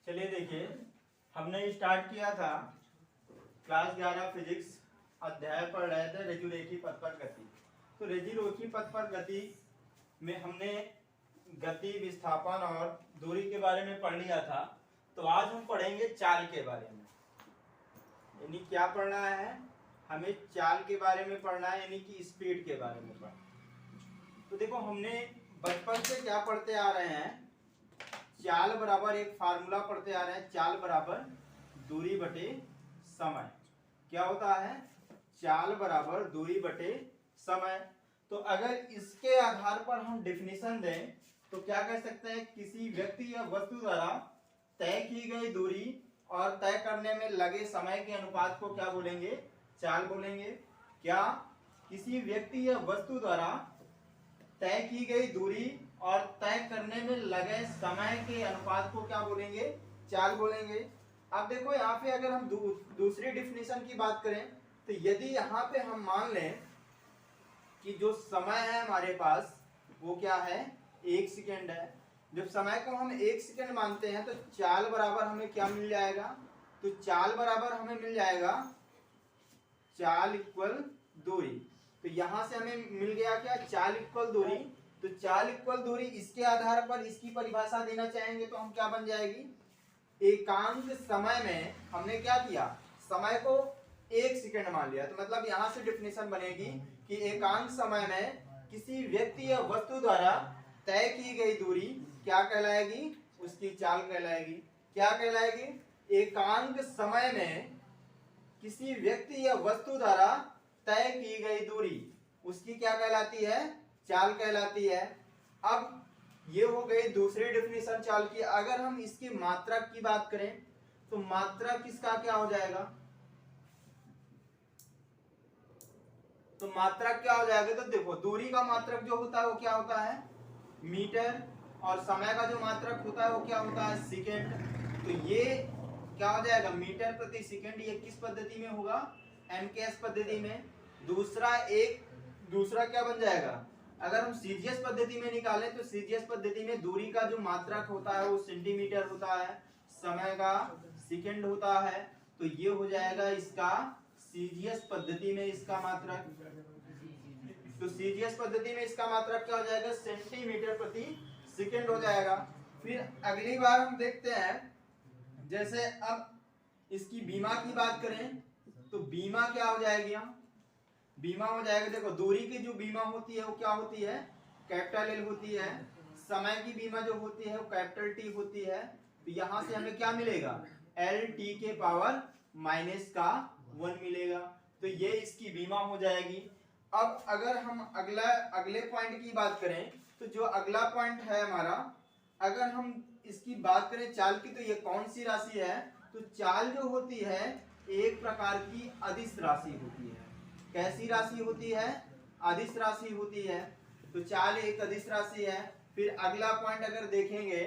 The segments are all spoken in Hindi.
चलिए देखिए, हमने स्टार्ट किया था क्लास 11 फिजिक्स अध्याय पढ़ रहे थे रज्जुरेखी पथ पर गति। तो रज्जुरेखी पथ पर गति में हमने गति, विस्थापन और दूरी के बारे में पढ़ लिया था। तो आज हम पढ़ेंगे चाल के बारे में। यानी क्या पढ़ना है, हमें चाल के बारे में पढ़ना है, यानी कि स्पीड के बारे में पढ़ना। तो देखो, हमने बचपन से क्या पढ़ते आ रहे हैं, चाल बराबर एक फार्मूला पढ़ते आ रहे हैं, चाल बराबर दूरी बटे समय। क्या होता है, चाल बराबर दूरी बटे समय। तो अगर इसके आधार पर हम डेफिनेशन दें तो क्या कह सकते हैं, किसी व्यक्ति या वस्तु द्वारा तय की गई दूरी और तय करने में लगे समय के अनुपात को क्या बोलेंगे, चाल बोलेंगे। क्या किसी व्यक्ति या वस्तु द्वारा तय की गई दूरी और तय करने में लगे समय के अनुपात को क्या बोलेंगे, चाल बोलेंगे। अब देखो, यहाँ पे अगर हम दूसरी डिफिनेशन की बात करें तो यदि यहाँ पे हम मान लें कि जो समय है हमारे पास वो क्या है, 1 सेकेंड है। जब समय को हम 1 सेकेंड मानते हैं तो चाल बराबर हमें क्या मिल जाएगा, तो चाल बराबर हमें मिल जाएगा चाल इक्वल दूरी। तो यहां से हमें मिल गया क्या, चाल इक्वल दूरी। तो चाल इक्वल दूरी, इसके आधार पर इसकी परिभाषा देना चाहेंगे तो हम क्या बन जाएगी, एकांक समय में हमने क्या किया, समय को 1 सेकेंड मान लिया। तो मतलब यहां से डिफिनेशन बनेगी कि एकांक समय में किसी व्यक्ति या वस्तु द्वारा तय की गई दूरी क्या कहलाएगी, उसकी चाल कहलाएगी। क्या कहलाएगी, एकांक समय में किसी व्यक्ति या वस्तु द्वारा तय की गई दूरी उसकी क्या कहलाती है, चाल कहलाती है। अब ये हो गई दूसरी डेफिनेशन चाल की। अगर हम इसकी मात्रक की बात करें तो मात्रक इसका क्या हो जाएगा, तो मात्रक क्या हो जाएगा, तो देखो दूरी का मात्रक जो होता है वो क्या होता है, मीटर, और समय का जो मात्रक होता है वो क्या होता है, सेकेंड। तो ये क्या हो जाएगा, मीटर प्रति सेकेंड। ये किस पद्धति में होगा, एमकेएस पद्धति में। दूसरा क्या बन जाएगा, अगर हम सीजीएस पद्धति में निकालें तो सीजीएस पद्धति में दूरी का जो मात्रक होता है वो सेंटीमीटर होता है, समय का सेकेंड होता है। तो ये हो जाएगा इसका सीजीएस पद्धति में इसका मात्रक। तो सीजीएस पद्धति में इसका मात्रक क्या हो जाएगा, सेंटीमीटर प्रति सेकेंड हो जाएगा। फिर अगली बार हम देखते हैं, जैसे अब इसकी बीमा की बात करें तो बीमा क्या हो जाएगी, बीमा हो जाएगा, देखो दूरी की जो बीमा होती है वो क्या होती है, कैपिटल एल होती है। समय की बीमा जो होती है वो कैपिटल टी होती है। तो यहां से हमें क्या मिलेगा, एल टी के पावर -1 मिलेगा। तो ये इसकी बीमा हो जाएगी। अब अगर हम अगले पॉइंट की बात करें तो जो अगला पॉइंट है हमारा, अगर हम इसकी बात करें चाल की, तो ये कौन सी राशि है, तो चाल जो होती है एक प्रकार की अदिश राशि होती है। कैसी राशि होती है, अदिश राशि होती है। तो चाल एक अदिश राशि है। फिर अगला पॉइंट अगर देखेंगे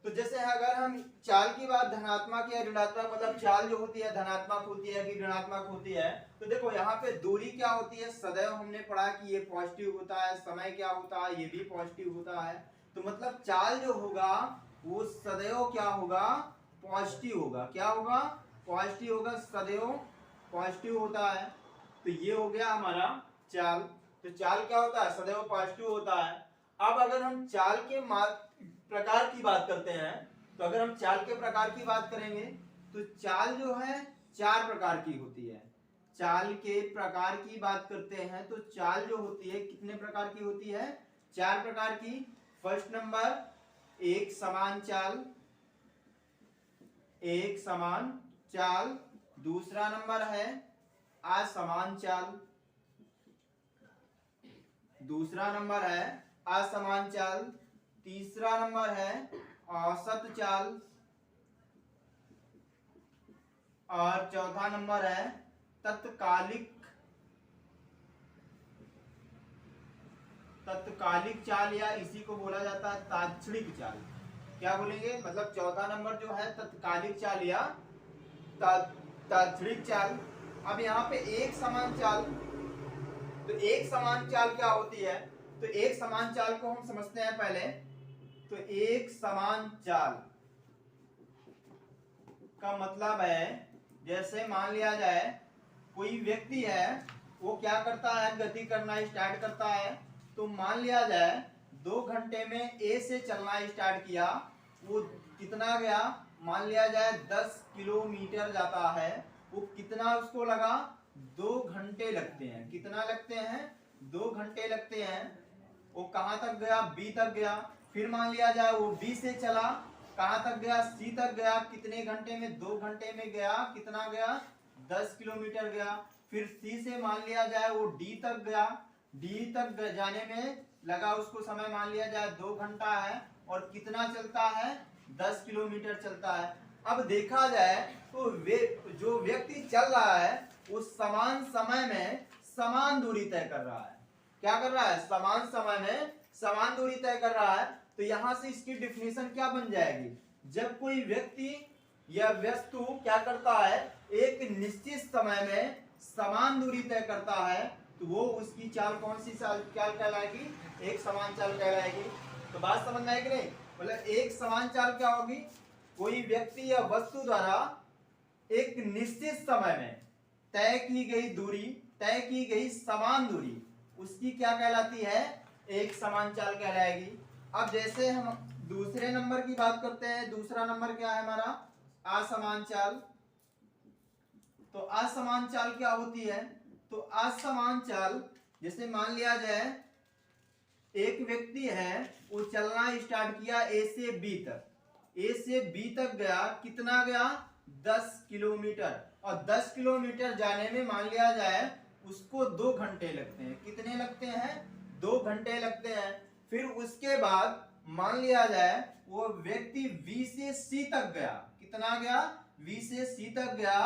तो जैसे अगर हम चाल की बात धनात्मक या ऋणात्मक, मतलब चाल जो होती है धनात्मक होती है कि ऋणात्मक होती है, तो देखो यहाँ पे दूरी क्या होती है, सदैव हमने पढ़ा कि ये पॉजिटिव होता है। समय क्या होता है, ये भी पॉजिटिव होता है। तो मतलब चाल जो होगा वो सदैव क्या होगा, पॉजिटिव होगा। क्या होगा, पॉजिटिव होगा, सदैव पॉजिटिव होता है। तो ये हो गया हमारा चाल। तो चाल क्या होता है, सदैव पॉजिटिव होता है। अब अगर हम चाल के प्रकार की बात करते हैं, तो अगर हम चाल के प्रकार की बात करेंगे तो चाल जो है 4 प्रकार की होती है। चाल के प्रकार की बात करते हैं तो चाल जो होती है कितने प्रकार की होती है, 4 प्रकार की। फर्स्ट नंबर एक समान चाल, एक समान चाल। दूसरा नंबर है असमान चाल, दूसरा नंबर है असमान चाल। तीसरा नंबर है औसत चाल, और चौथा नंबर है तत्कालिक चाल, या इसी को बोला जाता है तात्क्षणिक चाल। क्या बोलेंगे, मतलब चौथा नंबर जो है तत्कालिक चाल या तात्क्षणिक चाल। अब यहाँ पे एक समान चाल, तो एक समान चाल क्या होती है, तो एक समान चाल को हम समझते हैं पहले। तो एक समान चाल, का मतलब है, जैसे मान लिया जाए कोई व्यक्ति है, वो क्या करता है, गति करना स्टार्ट करता है। तो मान लिया जाए 2 घंटे में ए से चलना स्टार्ट किया, वो कितना गया, मान लिया जाए 10 किलोमीटर जाता है। वो कितना उसको लगा, 2 घंटे लगते हैं। कितना लगते हैं, 2 घंटे लगते हैं। वो कहाँ तक गया, बी तक गया। फिर मान लिया जाए वो बी से चला, कहाँ तक गया, सी तक गया। कितने घंटे में, 2 घंटे में गया। कितना गया, 10 किलोमीटर गया। फिर सी से मान लिया जाए वो डी तक गया, डी तक जाने में लगा उसको समय, मान लिया जाए 2 घंटा है। और कितना चलता है, 10 किलोमीटर चलता है। अब देखा जाए तो जो व्यक्ति चल रहा है वो समान समय में समान दूरी तय कर रहा है। क्या कर रहा है, समान समय में समान दूरी तय कर रहा है। तो यहां से इसकी डिफिनेशन क्या बन जाएगी, जब कोई व्यक्ति या वस्तु क्या करता है, एक निश्चित समय में समान दूरी तय करता है, तो वो उसकी चाल कौन सी चाल कहलाएगी, एक समान चाल कहलाएगी। तो बात समझ में आएगी नहीं, मतलब एक समान चाल क्या होगी, कोई व्यक्ति या वस्तु द्वारा एक निश्चित समय में तय की गई दूरी, तय की गई समान दूरी, उसकी क्या कहलाती है, एक समान चाल कहलाएगी। अब जैसे हम दूसरे नंबर की बात करते हैं, दूसरा नंबर क्या है हमारा, असमान चाल। तो असमान चाल क्या होती है, तो असमान चाल जैसे मान लिया जाए एक व्यक्ति है, वो चलना स्टार्ट किया ए से बी तक, ए से बी तक गया। कितना गया, 10 किलोमीटर। और 10 किलोमीटर जाने में मान लिया जाए उसको 2 घंटे लगते हैं। कितने लगते हैं, 2 घंटे लगते हैं। फिर उसके बाद मान लिया जाए वो व्यक्ति बी से सी तक गया। कितना गया, बी से सी तक गया।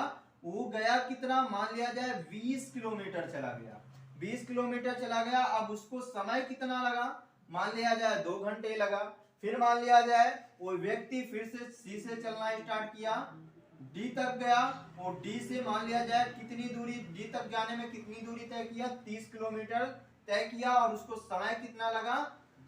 वो गया कितना, मान लिया जाए 20 किलोमीटर चला गया, 20 किलोमीटर चला गया। अब उसको समय कितना लगा, मान लिया जाए 2 घंटे लगा। फिर मान लिया जाए वो व्यक्ति फिर से सी से चलना स्टार्ट किया, डी तक गया। और डी से मान लिया जाए कितनी दूरी, डी तक जाने में कितनी दूरी तय किया, 30 किलोमीटर तय किया। और उसको समय कितना लगा,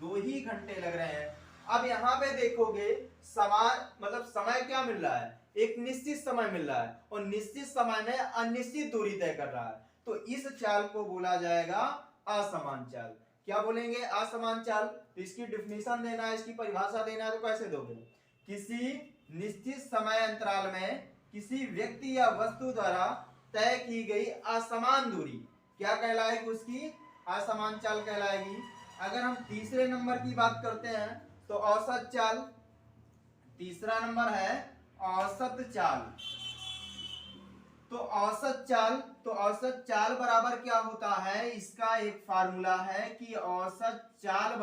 2 ही घंटे लग रहे हैं। अब यहाँ पे देखोगे समान मतलब समय क्या मिल रहा है, एक निश्चित समय मिल रहा है, और निश्चित समय में अनिश्चित दूरी तय कर रहा है। तो इस चाल को बोला जाएगा असमान चाल। क्या बोलेंगे, असमान चाल। तो इसकी डिफिनेशन देना है, इसकी परिभाषा देना है, तो कैसे दोगे, किसी निश्चित समय अंतराल में किसी व्यक्ति या वस्तु द्वारा तय की गई असमान दूरी क्या कहलाएगी, उसकी असमान चाल कहलाएगी। अगर हम तीसरे नंबर की बात करते हैं तो औसत चाल, तीसरा नंबर है औसत चाल। तो औसत चाल बराबर क्या होता है, इसका एक फार्मूला है कि औसत चाल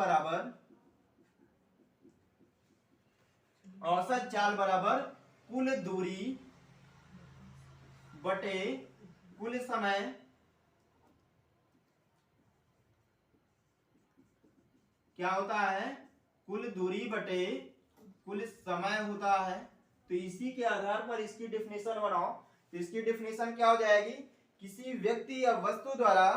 बराबर कुल दूरी बटे कुल समय क्या होता है, कुल दूरी बटे कुल समय होता है। तो इसी के आधार पर इसकी डिफिनेशन बनाओ। तो इसकी डिफिनेशन क्या हो जाएगी, किसी व्यक्ति या वस्तु द्वारा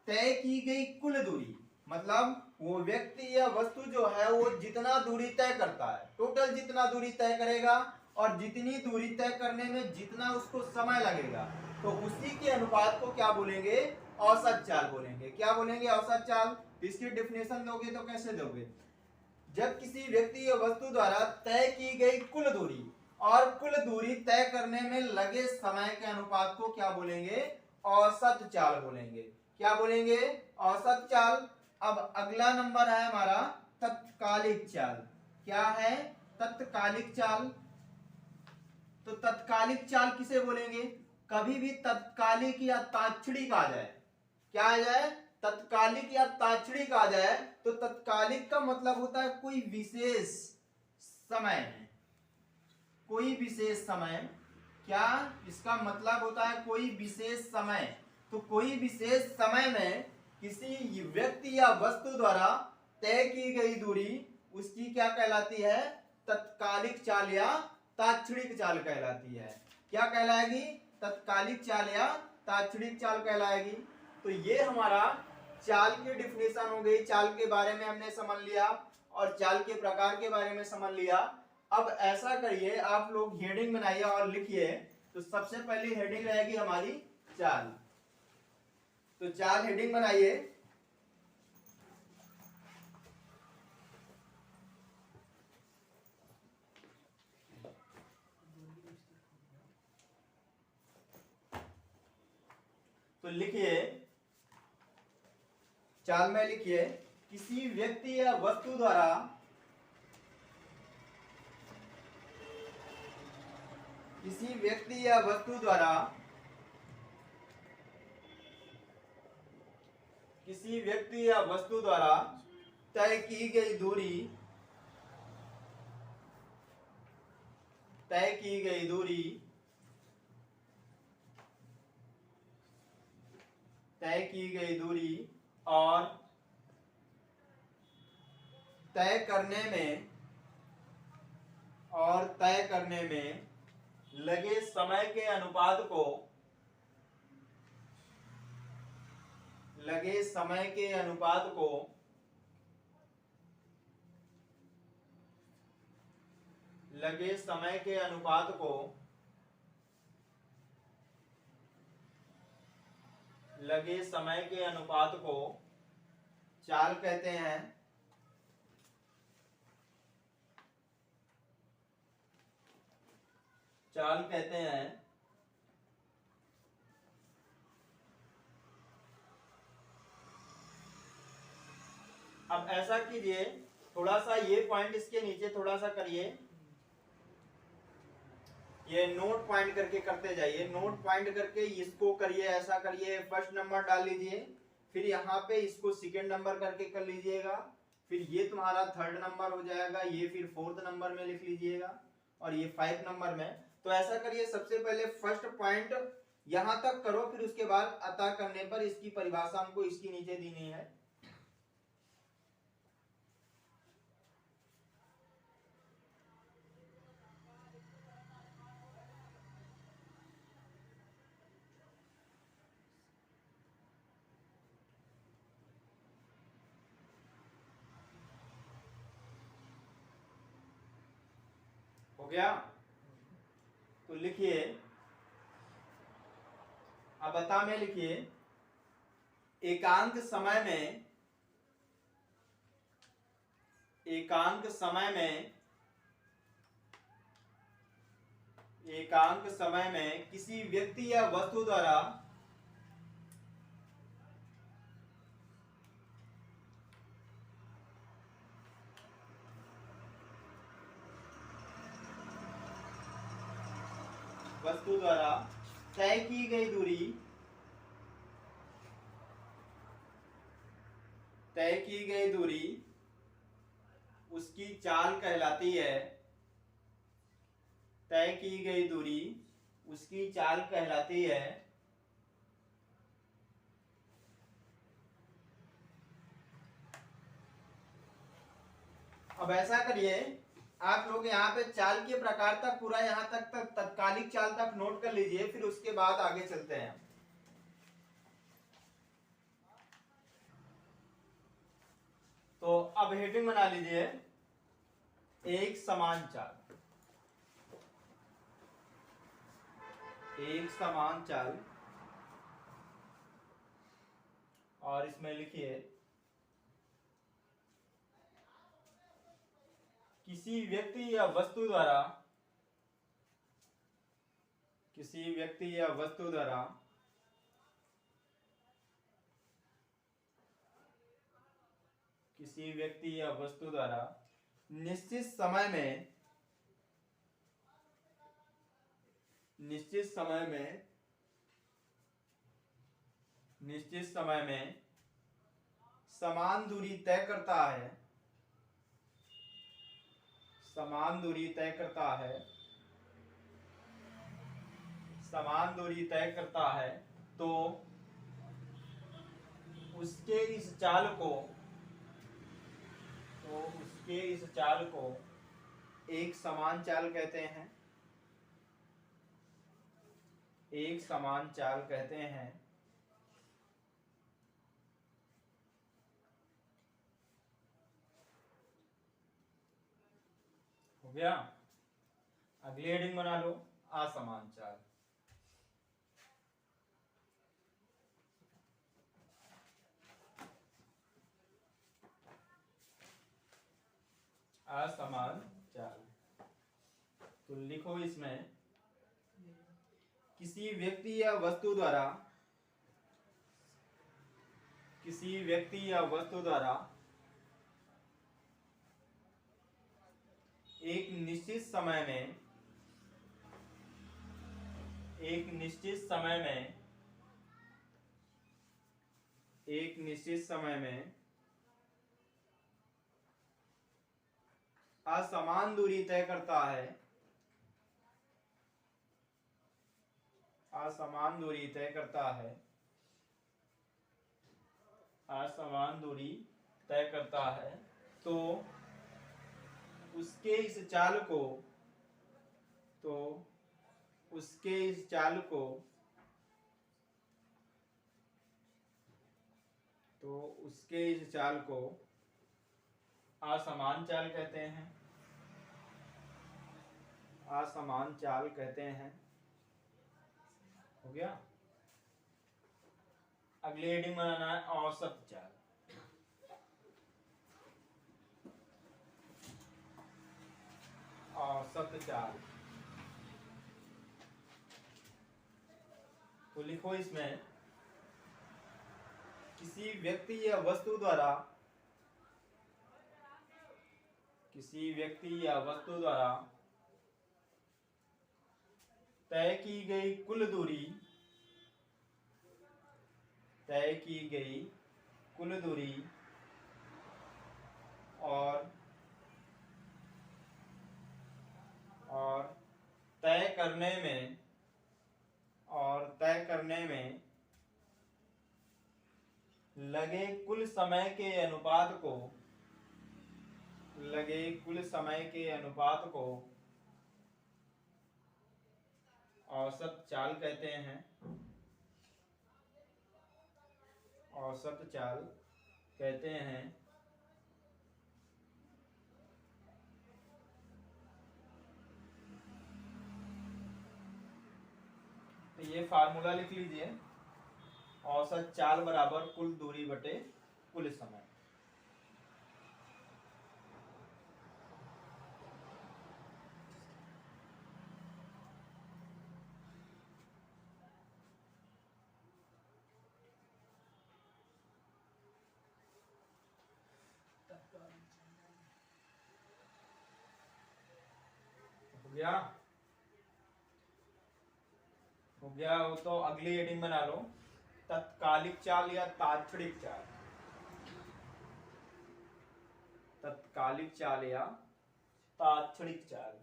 तय की गई कुल दूरी, मतलब वो व्यक्ति या वस्तु जो है वो जितना दूरी तय करता है, टोटल जितना दूरी तय करेगा और जितनी दूरी तय करने में जितना उसको समय लगेगा, तो उसी के अनुपात को क्या बोलेंगे, औसत चाल बोलेंगे। क्या बोलेंगे, औसत चाल। इसकी डिफिनेशन दोगे तो कैसे दोगे, जब किसी व्यक्ति या वस्तु द्वारा तय की गई कुल दूरी और कुल दूरी तय करने में लगे समय के अनुपात को क्या बोलेंगे, औसत चाल बोलेंगे। क्या बोलेंगे, औसत चाल। अब अगला नंबर है हमारा तत्कालिक चाल। क्या है, तत्कालिक चाल। तो तत्कालिक चाल किसे बोलेंगे, कभी भी तत्कालिक या तात्क्षणिक आ जाए, क्या आ जाए, तत्कालिक या तात्क्षणिक आ जाए, तो तत्कालिक का मतलब होता है कोई विशेष समय, कोई विशेष समय। क्या इसका मतलब होता है, कोई विशेष समय। तो कोई विशेष समय में किसी व्यक्ति या वस्तु द्वारा तय की गई दूरी उसकी क्या कहलाती है, तत्कालिक चाल या तात्क्षणिक चाल कहलाती है। क्या कहलाएगी, तत्कालिक चाल या तात्क्षणिक चाल कहलाएगी। तो ये हमारा चाल की डिफिनेशन हो गई। चाल के बारे में हमने समझ लिया और चाल के प्रकार के बारे में समझ लिया। अब ऐसा करिए, आप लोग हेडिंग बनाइए और लिखिए। तो सबसे पहली हेडिंग रहेगी हमारी चाल। तो चाल हेडिंग बनाइए। तो लिखिए, चाल में लिखिए, किसी व्यक्ति या वस्तु द्वारा किसी व्यक्ति या वस्तु द्वारा किसी व्यक्ति या वस्तु द्वारा तय की गई दूरी तय की गई दूरी तय की गई दूरी और तय करने में लगे समय के अनुपात को लगे समय के अनुपात को लगे समय के अनुपात को लगे समय के अनुपात को चाल कहते हैं। चाल कहते हैं। अब ऐसा कीजिए, थोड़ा सा ये पॉइंट इसके नीचे थोड़ा सा करिए, ये नोट पॉइंट करके करते जाइए, नोट पॉइंट करके इसको करिए, ऐसा करिए, फर्स्ट नंबर डाल लीजिए, फिर यहाँ पे इसको सेकंड नंबर करके कर लीजिएगा, फिर ये तुम्हारा थर्ड नंबर हो जाएगा, ये फिर फोर्थ नंबर में लिख लीजिएगा, और ये 5 नंबर में। तो ऐसा करिए, सबसे पहले फर्स्ट पॉइंट यहां तक करो, फिर उसके बाद अतः करने पर इसकी परिभाषा हमको इसकी नीचे देनी है। हो गया? तो लिखिए, अब अतः में लिखिए, एकांक समय में एकांक समय में किसी व्यक्ति या वस्तु द्वारा तय की गई दूरी उसकी चाल कहलाती है। तय की गई दूरी उसकी चाल कहलाती है। अब ऐसा करिए, आप लोग यहाँ पे चाल के प्रकार तक पूरा यहाँ तक तत्कालिक चाल तक नोट कर लीजिए, फिर उसके बाद आगे चलते हैं। तो अब हेडिंग बना लीजिए, एक समान चाल। एक समान चाल, और इसमें लिखिए, किसी व्यक्ति या वस्तु द्वारा निश्चित समय में समान दूरी तय करता है। समान दूरी तय करता है, तो उसके इस चाल को एक समान चाल कहते हैं। एक समान चाल कहते हैं। हो गया। अगली हेडिंग बना लो, असमान चाल। असमान चाल। तो लिखो इसमें, किसी व्यक्ति या वस्तु द्वारा एक निश्चित समय में असमान दूरी तय करता है, असमान दूरी तय करता है, तो उसके इस चाल को असमान चाल कहते हैं। असमान चाल कहते हैं। हो गया। अगली हेडिंग बनाना है औसत चाल। औसत चाल। तो लिखो इसमें, किसी व्यक्ति या वस्तु द्वारा तय की गई कुल दूरी और तय करने में लगे कुल समय के अनुपात को औसत चाल कहते हैं। औसत चाल कहते हैं। तो ये फार्मूला लिख लीजिए, औसत चाल बराबर कुल दूरी बटे कुल समय। हो गया हो तो अगली हेडिंग बना लो, तत्कालिक चाल या तात्क्षणिक चाल। तत्कालिक चाल या तात्क्षणिक चाल।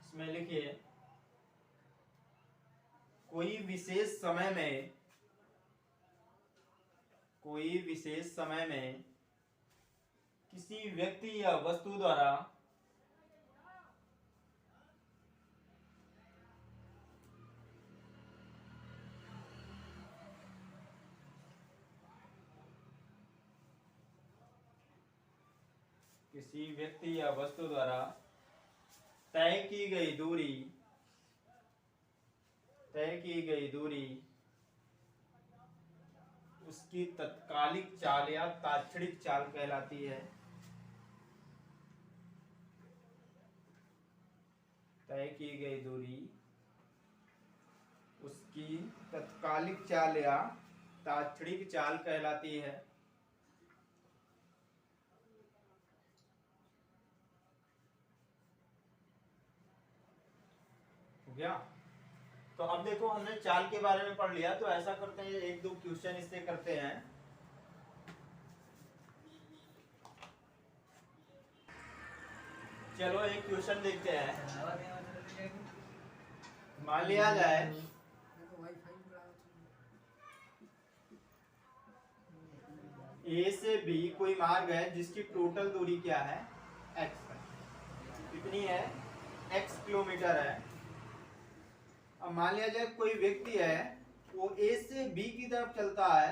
इसमें लिखिए, कोई विशेष समय में किसी व्यक्ति या वस्तु द्वारा तय की गई दूरी उसकी तत्कालिक चाल या तात्क्षणिक चाल कहलाती है। तय की गई दूरी उसकी तत्कालिक चाल या तात्क्षणिक चाल कहलाती है। हो गया। तो अब देखो, हमने चाल के बारे में पढ़ लिया, तो ऐसा करते हैं, एक दो क्वेश्चन इससे करते हैं। चलो एक क्वेश्चन देखते हैं। मान लिया जाए ए से बी कोई मार्ग है जिसकी टोटल दूरी क्या है, x है। कितनी है, x किलोमीटर है। अब मान लिया जाए कोई व्यक्ति है, वो ए से बी की तरफ चलता है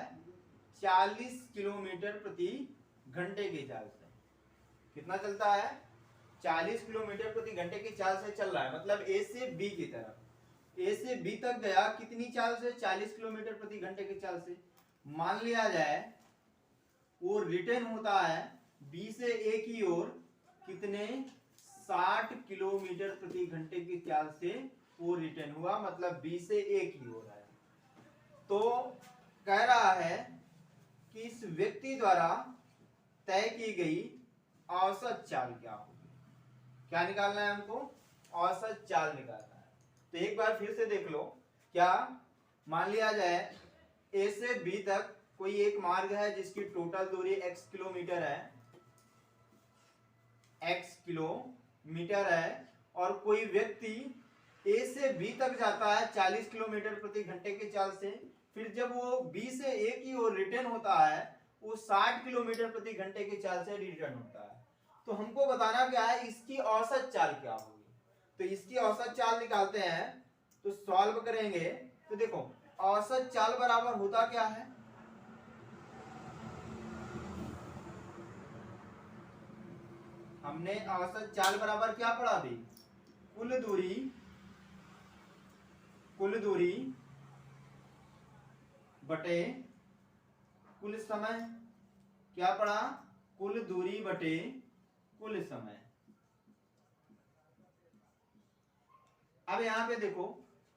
40 किलोमीटर प्रति घंटे की चाल से। कितना चलता है? 40 किलोमीटर प्रति घंटे की चाल से चल रहा है, मतलब ए से बी की तरफ। ए से बी तक गया कितनी चाल से? 40 किलोमीटर प्रति घंटे की चाल से। मान लिया जाए वो रिटर्न होता है बी से ए की ओर कितने? 60 किलोमीटर प्रति घंटे की चाल से वो रिटर्न हुआ, मतलब बी से ए की ओर आया। तो कह रहा है कि इस व्यक्ति द्वारा तय की गई औसत चाल क्या होगी। क्या निकालना है हमको? औसत चाल निकालना है। तो एक बार फिर से देख लो, क्या मान लिया जाए ए से बी तक कोई एक मार्ग है जिसकी टोटल दूरी x किलोमीटर है, x किलोमीटर है, और कोई व्यक्ति ए से बी तक जाता है 40 किलोमीटर प्रति घंटे की चाल से। फिर जब वो बी से ए की ओर रिटर्न होता है वो 60 किलोमीटर प्रति घंटे की चाल से रिटर्न होता है। तो हमको बताना क्या है, इसकी औसत चाल क्या होगी। तो इसकी औसत चाल निकालते हैं, तो सॉल्व करेंगे। तो देखो औसत चाल बराबर होता क्या है? हमने औसत चाल बराबर क्या पढ़ा अभी? कुल दूरी बटे कुल समय। क्या पढ़ा? कुल दूरी बटे कुल समय। अब यहां पे देखो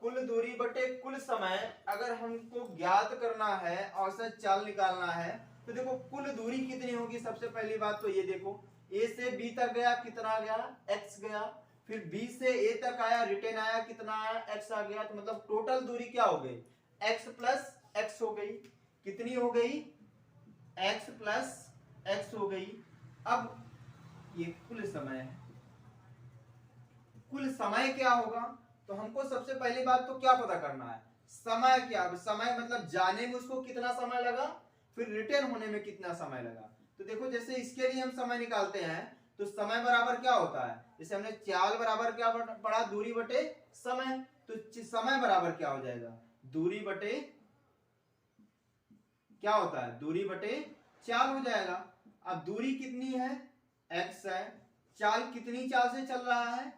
कुल दूरी बटे कुल समय अगर हमको ज्ञात करना है, औसत चाल निकालना है, तो देखो कुल दूरी कितनी होगी। सबसे पहली बात तो ये देखो, ए से बी तक गया कितना गया? x गया। फिर बी से ए तक आया, रिटर्न आया, कितना आया? x आ गया। तो मतलब टोटल दूरी क्या हो गई? x प्लस x हो गई। कितनी हो गई? x प्लस x हो गई। अब ये कुल समय है। कुल समय क्या होगा? तो हमको सबसे पहली बात तो क्या पता करना है? समय क्या? समय मतलब जाने में उसको कितना समय लगा, फिर रिटर्न होने में कितना समय लगा। तो देखो जैसे इसके लिए हम समय निकालते हैं तो समय बराबर क्या होता है? जैसे हमने चाल बराबर क्या पढ़ा? दूरी बटे समय। तो समय बराबर क्या हो जाएगा? दूरी बटे क्या होता है? दूरी बटे चाल हो जाएगा। अब दूरी कितनी है? x है। चाल कितनी चाल से चल रहा है?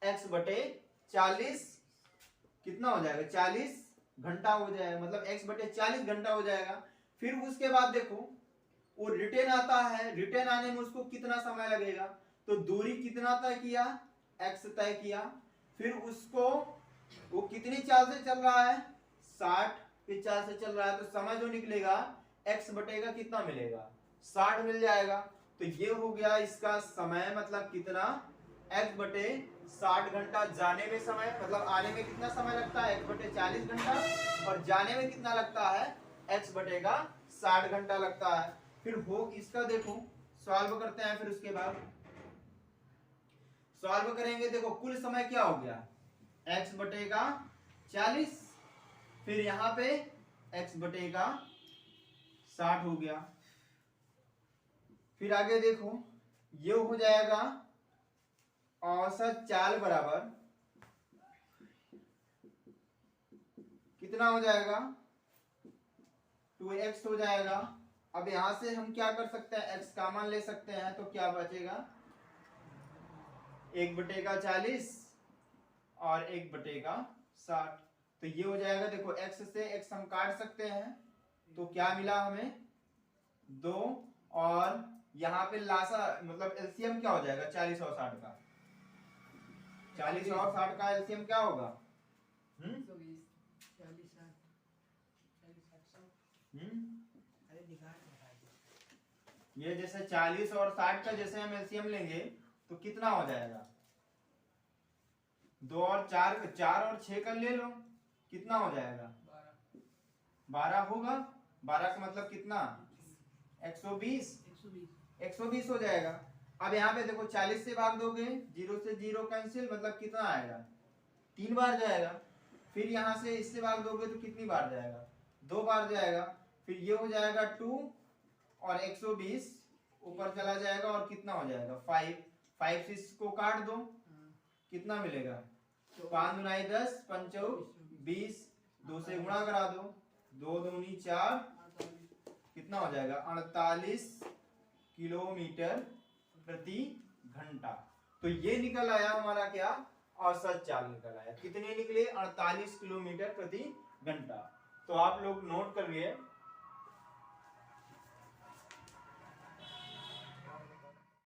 x बटे 40 कितना हो जाएगा? 40 घंटा हो जाएगा, मतलब x बटे 40 घंटा हो जाएगा। फिर उसके बाद देखो वो रिटर्न आता है, रिटर्न आने में उसको कितना समय लगेगा? तो दूरी कितना तय किया? x तय किया। फिर उसको वो कितनी चाल से चल रहा है? 60 की चाल से चल रहा है। तो समय जो निकलेगा x बटेगा कितना मिलेगा? 60 मिल जाएगा। तो ये हो गया इसका समय, मतलब कितना? x बटे 60 घंटा जाने में समय, मतलब आने में कितना समय लगता है? x बटे 40 घंटा, और जाने में कितना लगता है? x बटेगा 60 घंटा लगता है। फिर हो इसका देखो सॉल्व करते हैं। फिर उसके बाद सॉल्व करेंगे, देखो कुल समय क्या हो गया? x बटेगा 40, फिर यहां पे x बटेगा 60 हो गया। फिर आगे देखो ये हो जाएगा औसत चाल बराबर कितना हो जाएगा? 2x हो जाएगा। अब यहां से हम क्या कर सकते हैं? x कॉमन ले सकते हैं, तो क्या बचेगा? 1 बटेगा 40 और 1 बटेगा 60। तो ये हो जाएगा, देखो x से x हम काट सकते हैं, तो क्या मिला हमें? 2, और यहाँ पे लासा मतलब एलसीएम क्या हो जाएगा? 40 और 60 का। 40 और 60 का एलसीएम क्या होगा? ये जैसे 40 और 60 का जैसे हम एलसीएम लेंगे तो कितना हो जाएगा? 2 और 4 और 6 का ले लो, कितना हो जाएगा? 12 होगा। 12 का मतलब कितना? 120 हो जाएगा। अब यहाँ पे देखो 40 से भाग दोगे, 0 से 0 कैंसिल, मतलब कितना आएगा? 3 बार जाएगा। फिर यहाँ से इससे भाग दोगे तो कितनी बार जाएगा? 2 बार जाएगा। फिर ये हो जाएगा 2 और 120 ऊपर चला जाएगा, और कितना हो जाएगा? 5 से इसको काट दो, कितना मिलेगा? 5 × 10 = 20, 2 से गुणा करा दो, 2 दूनी 4, कितना हो जाएगा 48 किलोमीटर प्रति घंटा। तो ये निकल आया हमारा क्या, औसत चाल निकल आया। कितने निकले, 48 किलोमीटर प्रति घंटा। तो आप लोग नोट करिए